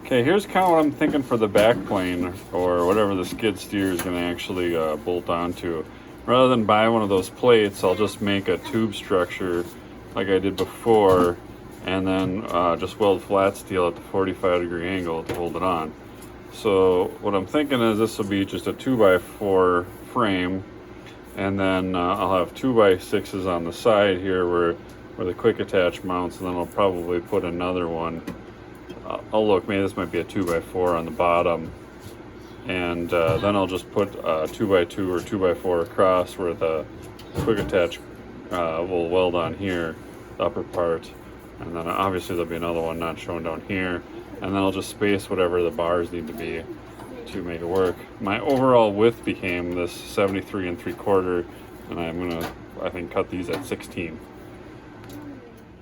Okay, here's kind of what I'm thinking for the back plane, or whatever the skid steer is going to actually bolt onto. Rather than buy one of those plates, I'll just make a tube structure like I did before, and then just weld flat steel at the 45-degree angle to hold it on. So what I'm thinking is this will be just a 2x4 frame, and then I'll have 2x6s on the side here where the quick attach mounts, and then I'll probably put another one. Oh look, maybe this might be a 2x4 on the bottom, and then I'll just put a 2x2 or 2x4 across where the quick attach will weld on here, the upper part, and then obviously there'll be another one not shown down here, and then I'll just space whatever the bars need to be to make it work. My overall width became this 73 3/4, and I'm gonna, I think, cut these at 16.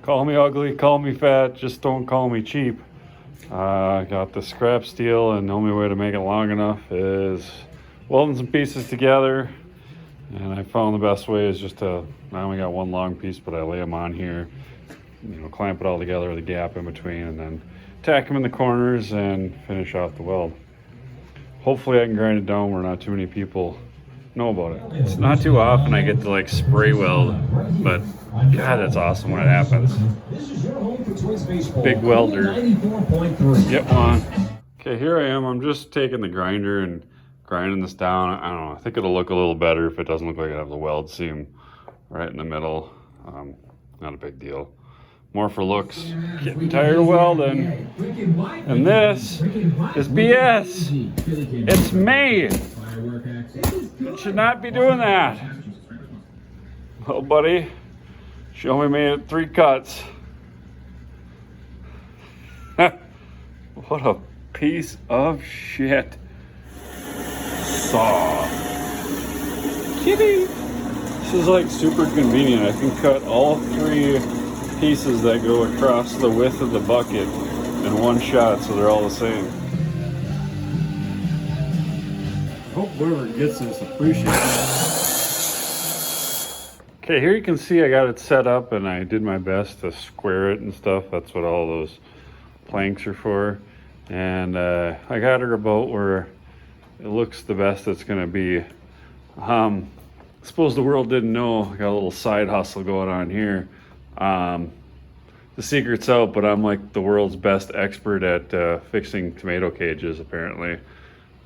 Call me ugly, call me fat, just don't call me cheap. I got the scrap steel, and the only way to make it long enough is welding some pieces together. And I found the best way is just to, I only got one long piece, but I lay them on here, you know, clamp it all together with a gap in between, and then tack them in the corners and finish off the weld. Hopefully I can grind it down where not too many people know about it. It's not too often I get to like spray weld, but God, that's awesome when it happens. Big welder. Get one. Okay, here I am. I'm just taking the grinder and grinding this down. I don't know. I think it'll look a little better if it doesn't look like I have the weld seam right in the middle. Not a big deal. More for looks. Getting tired of welding. And this is BS. It's May. It should not be doing that. Well, buddy, she only made it 3 cuts. What a piece of shit. Saw. Kitty. This is like super convenient. I can cut all 3 pieces that go across the width of the bucket in one shot, so they're all the same. Hope whoever gets this appreciates it. Okay, here you can see I got it set up, and I did my best to square it and stuff. That's what all those planks are for. And I got her about where it looks the best it's gonna be. I suppose the world didn't know I got a little side hustle going on here. The secret's out, but I'm like the world's best expert at fixing tomato cages, apparently.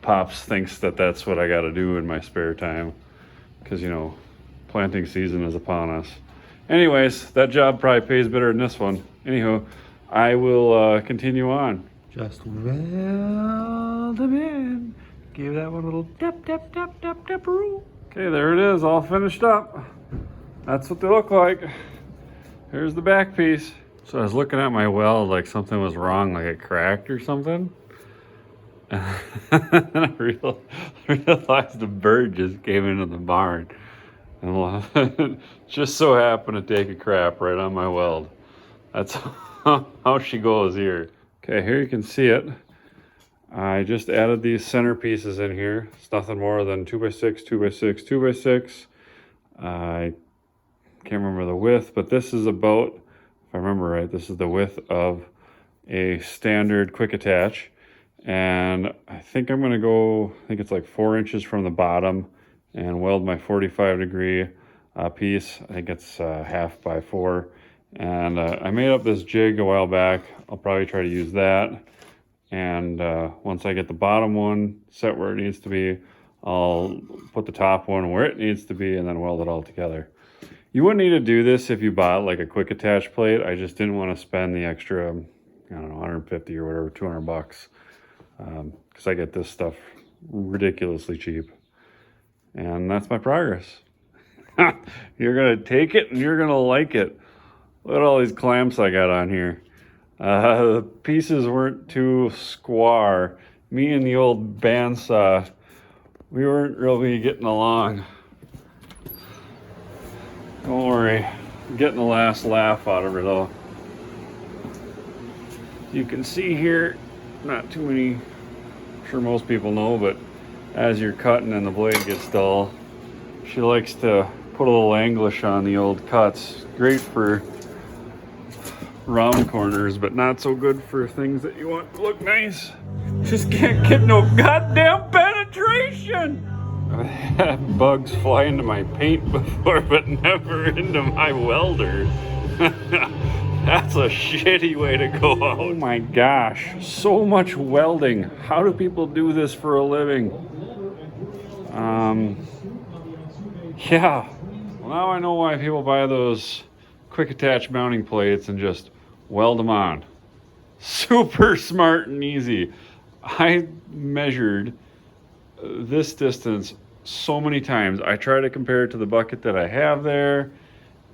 Pops thinks that that's what I got to do in my spare time, because, you know, planting season is upon us. Anyways, that job probably pays better than this one. Anywho, I will continue on. Just weld them in. Give that one a little tap, tap, tap, tap, tap-a-roo. Okay, there it is, all finished up. That's what they look like. Here's the back piece. So I was looking at my weld like something was wrong, like it cracked or something. And I realized a bird just came into the barn and just so happened to take a crap right on my weld. That's how she goes here. Okay, here you can see it. I just added these center pieces in here. It's nothing more than 2x6, 2x6, 2x6. I can't remember the width, but this is about, if I remember right, this is the width of a standard quick attach. And I think I'm gonna go, I think it's like 4 inches from the bottom, and weld my 45-degree piece. I think it's 1/2 x 4. And I made up this jig a while back. I'll probably try to use that. And once I get the bottom one set where it needs to be, I'll put the top one where it needs to be and then weld it all together. You wouldn't need to do this if you bought like a quick attach plate. I just didn't want to spend the extra, I don't know, 150 or whatever, 200 bucks. Because I get this stuff ridiculously cheap. And that's my progress. You're going to take it and you're going to like it. Look at all these clamps I got on here. The pieces weren't too square. Me and the old bandsaw, we weren't really getting along. Don't worry, I'm getting the last laugh out of her though. You can see here, not too many, I'm sure most people know, but as you're cutting and the blade gets dull, she likes to put a little English on the old cuts. Great for round corners, but not so good for things that you want to look nice. Just can't get no goddamn penetration. I've had bugs fly into my paint before, but never into my welder. That's a shitty way to go out. Oh my gosh, so much welding. How do people do this for a living? Yeah. Well, now I know why people buy those quick attach mounting plates and just weld them on. Super smart and easy. I measured this distance so many times. I try to compare it to the bucket that I have there,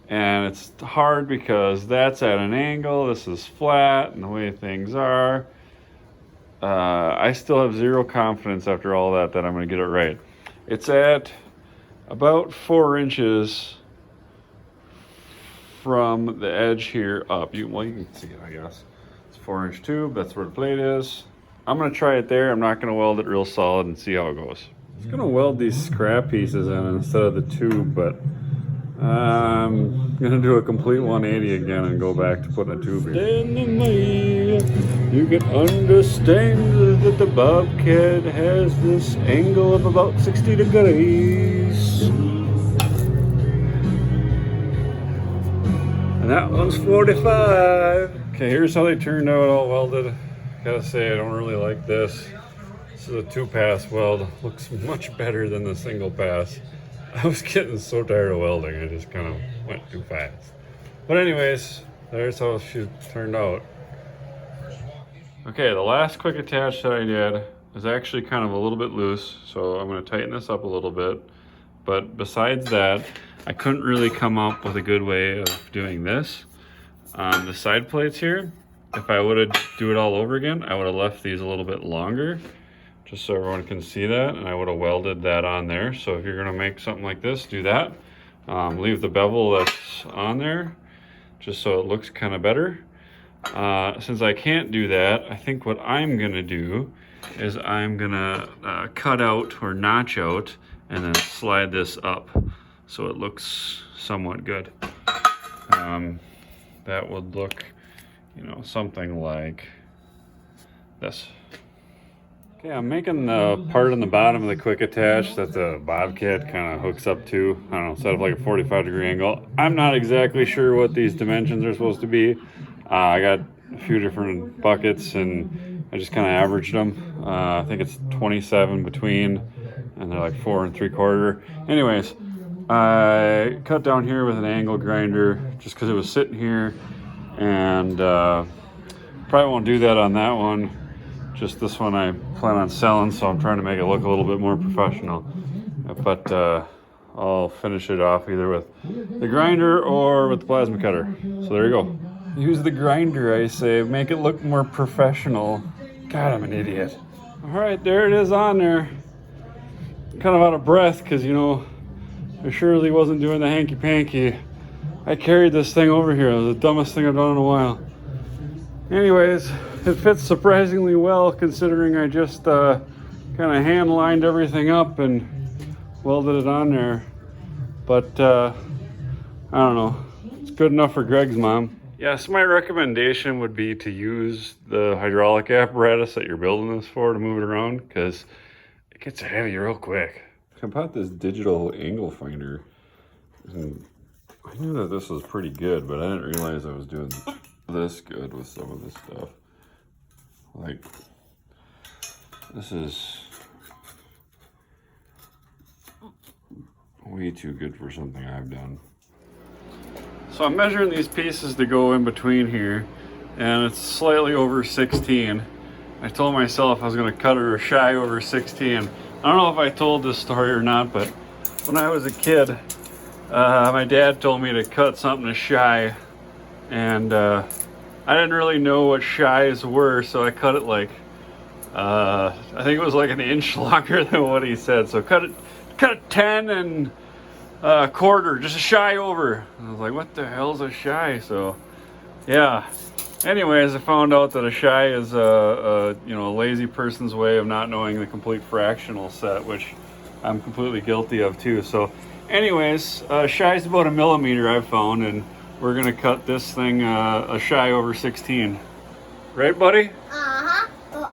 and it's hard because that's at an angle, this is flat, and the way things are. I still have zero confidence after all that I'm going to get it right. It's at about 4 inches from the edge here up. You can see it, I guess. It's a 4-inch tube. That's where the plate is. I'm going to try it there. I'm not going to weld it real solid and see how it goes. I was going to weld these scrap pieces in instead of the tube, but I'm going to do a complete 180 again and go back to putting a tube in. You can understand that the Bobcat has this angle of about 60 degrees. And that one's 45. Okay, here's how they turned out all welded. Gotta say, I don't really like this. This is a 2-pass weld. Looks much better than the single pass. I was getting so tired of welding, I just kind of went too fast. But anyways, there's how she turned out. Okay, the last quick attach that I did is actually kind of a little bit loose, so I'm going to tighten this up a little bit. But besides that, I couldn't really come up with a good way of doing this. On the side plates here, if I would have do it all over again, I would have left these a little bit longer, just so everyone can see that, and I would have welded that on there. So if you're going to make something like this, do that. Leave the bevel that's on there, just so it looks kind of better. Since I can't do that, I think what I'm going to do is I'm going to cut out or notch out and then slide this up so it looks somewhat good. That would look, something like this. Okay, I'm making the part on the bottom of the quick attach that the Bobcat kind of hooks up to. I don't know, set up like a 45-degree angle. I'm not exactly sure what these dimensions are supposed to be. I got a few different buckets and I just kind of averaged them. I think it's 27 between, and they're like 4 3/4. Anyways, I cut down here with an angle grinder just because it was sitting here, and probably won't do that on that one. Just this one I plan on selling, so I'm trying to make it look a little bit more professional. But I'll finish it off either with the grinder or with the plasma cutter. So there you go. Use the grinder, I say. Make it look more professional. God, I'm an idiot. All right, there it is on there. Kind of out of breath because, I surely wasn't doing the hanky-panky. I carried this thing over here. It was the dumbest thing I've done in a while. Anyways, it fits surprisingly well considering I just kind of hand-lined everything up and welded it on there. But I don't know. It's good enough for Greg's mom. Yes, my recommendation would be to use the hydraulic apparatus that you're building this for to move it around, because it gets heavy real quick. I bought this digital angle finder, and I knew that this was pretty good, but I didn't realize I was doing this good with some of this stuff. Like, this is way too good for something I've done. So I'm measuring these pieces to go in between here, and it's slightly over 16. I told myself I was going to cut her shy over 16. I don't know if I told this story or not, but when I was a kid, my dad told me to cut something to shy, and I didn't really know what shies were, so I cut it like, I think it was like an inch longer than what he said. So cut it 10 and a quarter, just a shy over. I was like, what the hell's a shy? So yeah, anyways, I found out that a shy is a lazy person's way of not knowing the complete fractional set, which I'm completely guilty of too. So anyways, shy is about 1 millimeter I've found, and we're gonna cut this thing a shy over 16. Right, buddy?